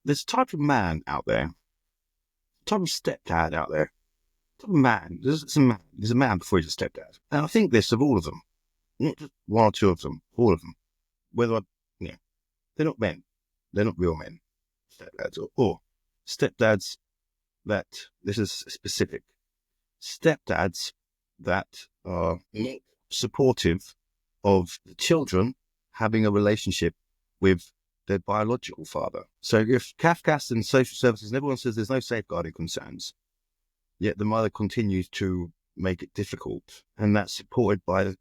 there's a type of man out there, a type of stepdad out there, a type of man. There's a man before he's a stepdad. And I think this of all of them, not just one or two of them, all of them. They're not men. They're not real men. Stepdads or stepdads that, this is specific, stepdads that are not supportive of the children having a relationship with their biological father. So if Kafkas and social services and everyone says there's no safeguarding concerns, yet the mother continues to make it difficult, and that's supported by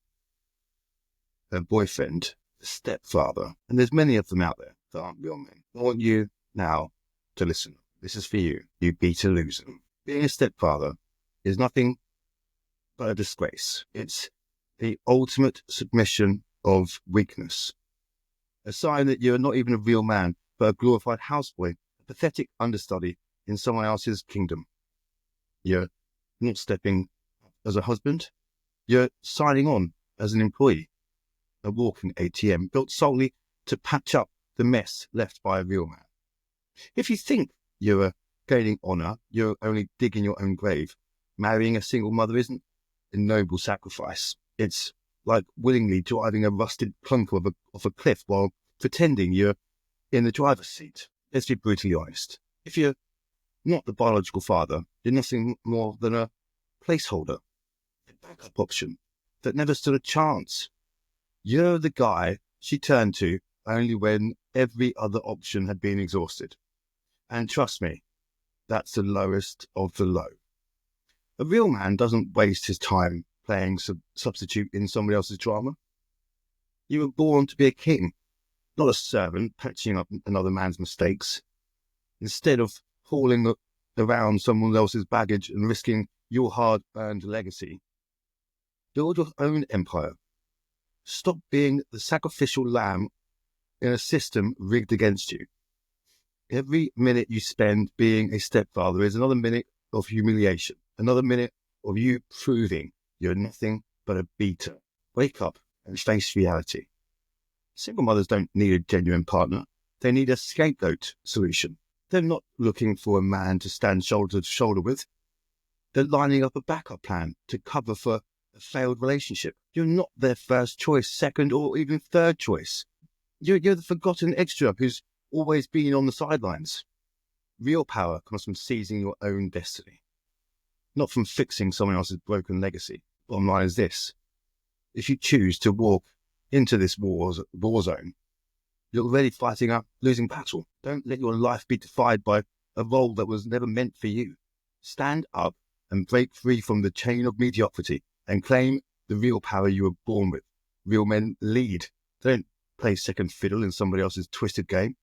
her boyfriend, the stepfather, and there's many of them out there that aren't real men. I want you now to listen. This is for you, you beta loser. Being a stepfather is nothing but a disgrace. It's the ultimate submission of weakness. A sign that you're not even a real man, but a glorified houseboy, a pathetic understudy in someone else's kingdom. You're not stepping up as a husband. You're signing on as an employee, a walking ATM built solely to patch up the mess left by a real man. If you think you're gaining honour, you're only digging your own grave. Marrying a single mother isn't a noble sacrifice. It's like willingly driving a rusted clunker off a cliff while pretending you're in the driver's seat. Let's be brutally honest. If you're not the biological father, you're nothing more than a placeholder, a backup option that never stood a chance. You're the guy she turned to only when every other option had been exhausted. And trust me, that's the lowest of the low. A real man doesn't waste his time playing substitute in somebody else's drama. You were born to be a king, not a servant patching up another man's mistakes. Instead of hauling around someone else's baggage and risking your hard-earned legacy, build your own empire. Stop being the sacrificial lamb in a system rigged against you. Every minute you spend being a stepfather is another minute of humiliation, another minute of you proving you're nothing but a beta. Wake up and face reality. Single mothers don't need a genuine partner. They need a scapegoat solution. They're not looking for a man to stand shoulder to shoulder with. They're lining up a backup plan to cover for a failed relationship. You're not their first choice, second, or even third choice. You're the forgotten extra who's always been on the sidelines. Real power comes from seizing your own destiny, not from fixing someone else's broken legacy. Bottom line is this: if you choose to walk into this war zone, you're already fighting a losing battle. Don't let your life be defined by a role that was never meant for you. Stand up and break free from the chain of mediocrity and claim the real power you were born with. Real men lead. They don't play second fiddle in somebody else's twisted game.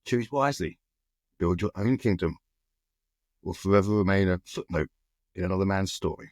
Choose wisely. Build your own kingdom, or forever remain a footnote in another man's story.